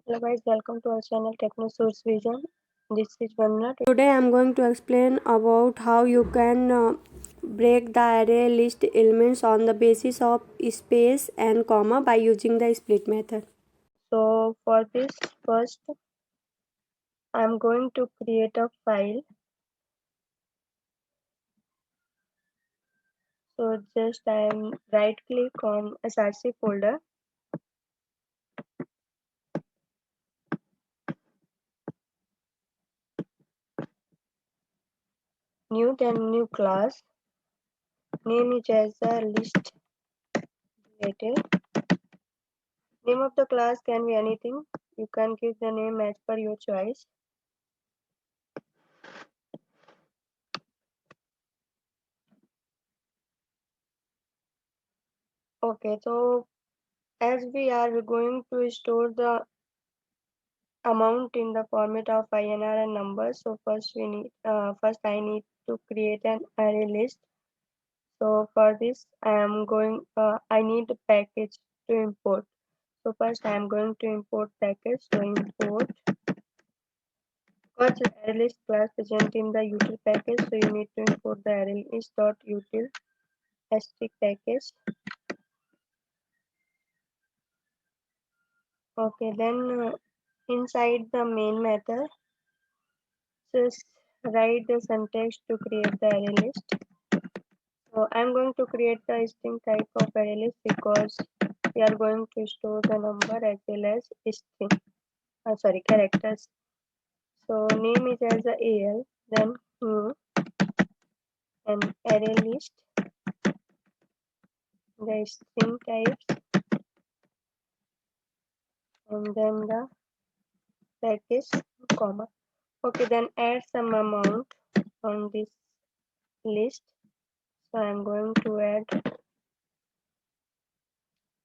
Hello guys, welcome to our channel Techno Source Vision. This is Vandana. Today I am going to explain about how you can break the array list elements on the basis of space and comma by using the split method. So for this, first I am going to create a file. So just I am right click on src folder, new class, name it as a list created. Name of the class can be anything. You can give the name as per your choice. Okay, so as we are going to store the amount in the format of INR and numbers. So first I need to create an array list. So for this I need a package to import. So first I am going to import package. So import, because array list class present in the util package, so you need to import the array list dot util st package. Okay, then inside the main method, just write the syntax to create the array list. So I'm going to create the string type of array list because we are going to store the number as well as string. Characters. So name is as a AL, then new and array list, the string types, and then the package comma. Okay, then add some amount on this list. So I'm going to add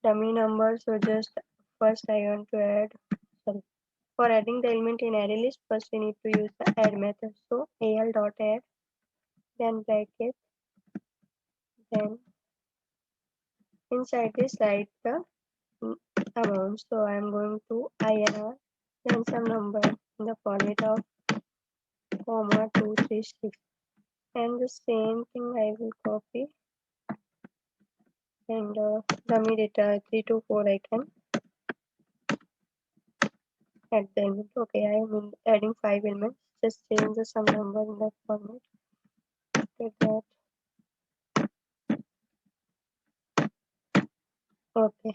dummy number. So just first I want to add, sorry, for adding the element in array list, first we need to use the add method. So al dot add, then bracket, then inside this write the amount. So I am going to INR, then some number in the format of comma 236, and the same thing I will copy, and dummy data 324 I can add the element. Okay, I am adding 5 elements. Just change the some number in that format. After that, okay.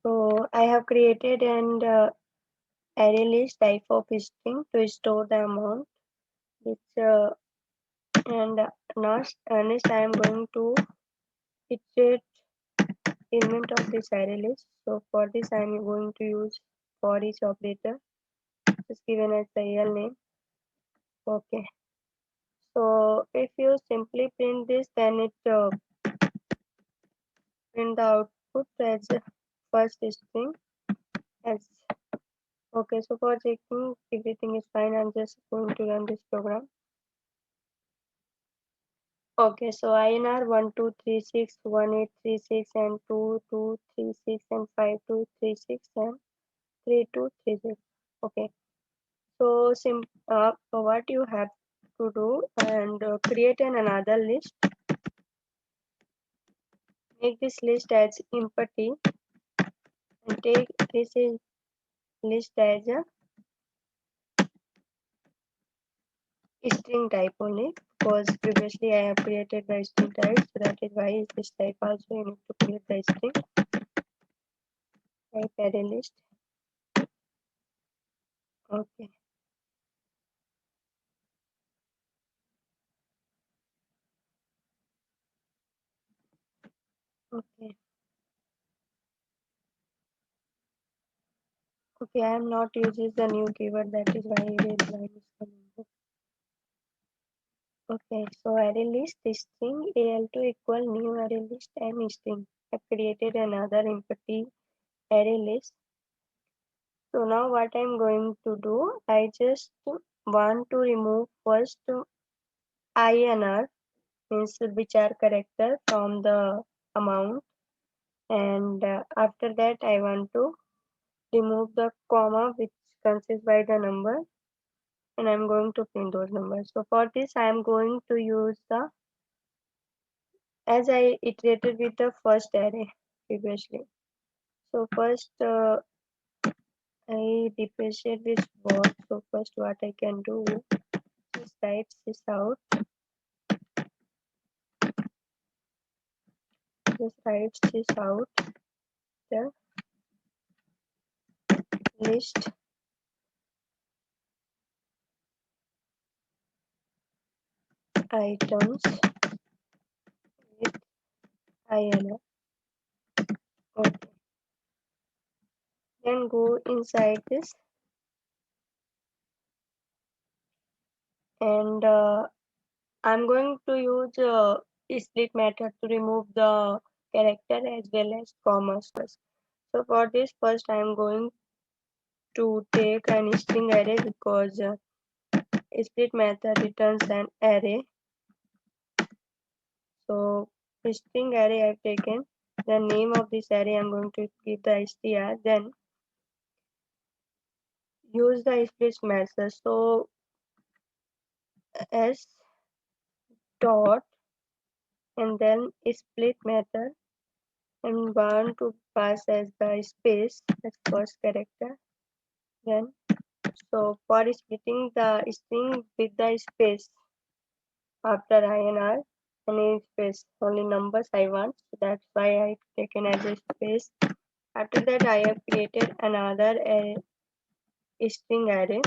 So I have created an array list type of string to store the amount. Which and next I am going to iterate element of this array list. So for this I am going to use for each operator, just given as the AL name. Okay. So if you simply print this, then it print the output as first string as. Okay, so for checking everything is fine, I'm just going to run this program. Okay, so INR 1236, 1836, and 2236, and 5236, and 3236. Okay, so what you have to do, and create another list. Make this list as empty, and take this list as a string type only, because previously I have created the string type, so that is why this type also you need to create the string type array list. Okay. Okay. Okay, I am not using the new keyword, that is why red line is coming. Okay, so array list string al2 equal new array list and string. I created another empty array list. So now what I'm going to do, I just want to remove first INR, means which are character, from the amount. and after that I want to remove the comma which consists by the number, and I'm going to print those numbers. So for this I am going to use the, as I iterated with the first array previously. So first I depreciate this box. So first what I can do, just write this out, just write this out, the list items with INR. Okay. Then go inside this and I'm going to use split method to remove the character as well as commas first. So for this first I'm going to take an string array because split method returns an array. So string array I've taken. The name of this array I'm going to give the str, then use the split method. So s dot and then split method, and want to pass as the space as first character. Then so for splitting the string with the space after INR, any space, only numbers I want, so that's why I taken as a space. After that I have created another string array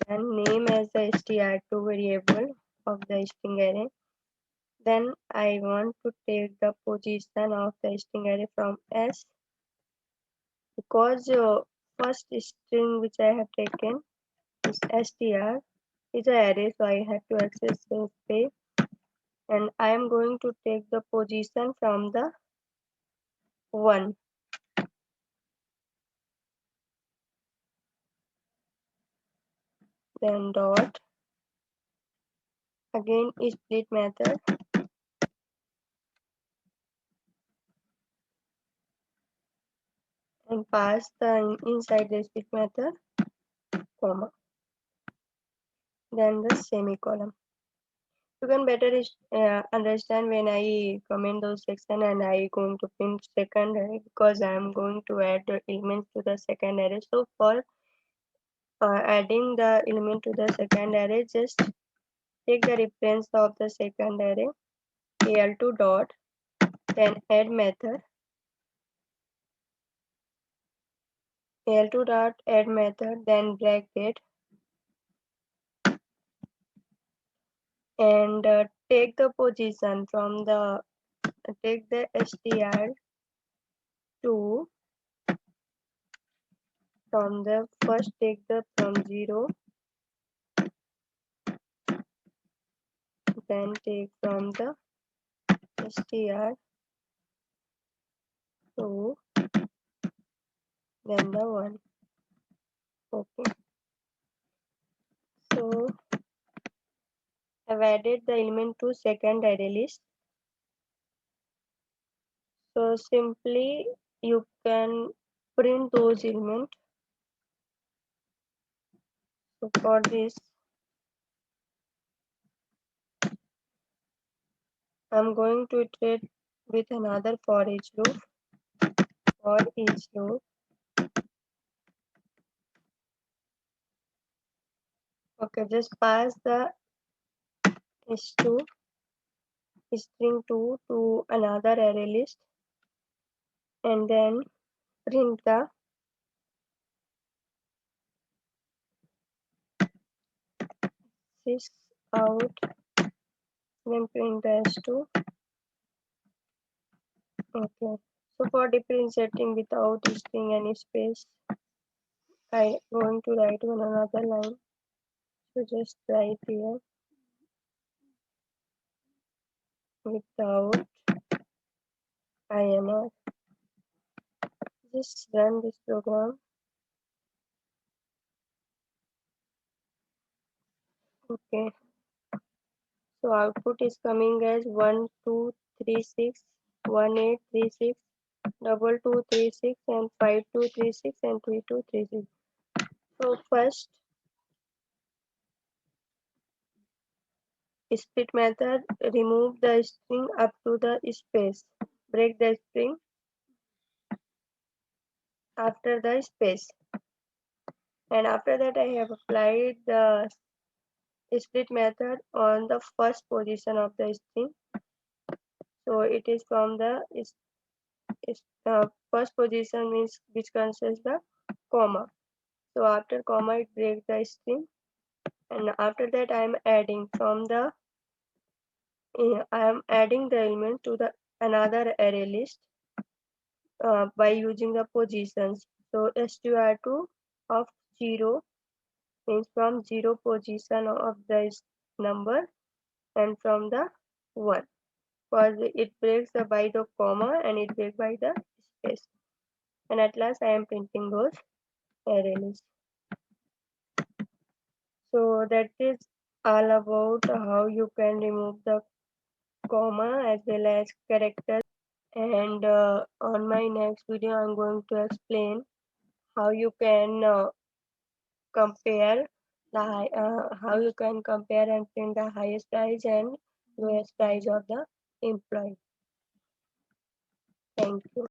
and name as the str2 variable of the string array. Then I want to take the position of the string array from S, because first string which I have taken is str is an array, so I have to access the space, and I am going to take the position from the 1. Then dot again split method and pass the inside the split method comma, then the semicolon. You can better understand when I comment those section and I going to print second array, because I am going to add the elements to the second array. So for adding the element to the second array, just take the reference of the second array al2 dot, then add method al2 dot add method, then bracket, and take the position from the, take the str2 from the first, take the from 0, then take from the str2, then the 1. Okay, so I've added the element to second array list. So simply you can print those elements. So for this I'm going to iterate with another for each loop. For each loop, okay, just pass the s2 string 2 to another array list and then print the sys out, then print the s2. Okay, so for differentiating without string any space, I going to write on another line. So just write here without INR. Just run this program. Okay, so output is coming as 1236 1836 2236 and 5236 and 3236. So first split method, remove the string up to the space, break the string after the space, and after that I have applied the split method on the first position of the string. So it is from the first position means which consists the comma. So after comma it breaks the string, and after that I am adding the element to the another array list by using the positions. So str2 of 0 means from 0 position of the number, and from the 1, because it breaks by the comma and it breaks by the space. And at last I am printing those array lists. So that is all about how you can remove the comma as well as characters. And on my next video I'm going to explain how you can compare how you can compare and print the highest price and lowest price of the employee. Thank you.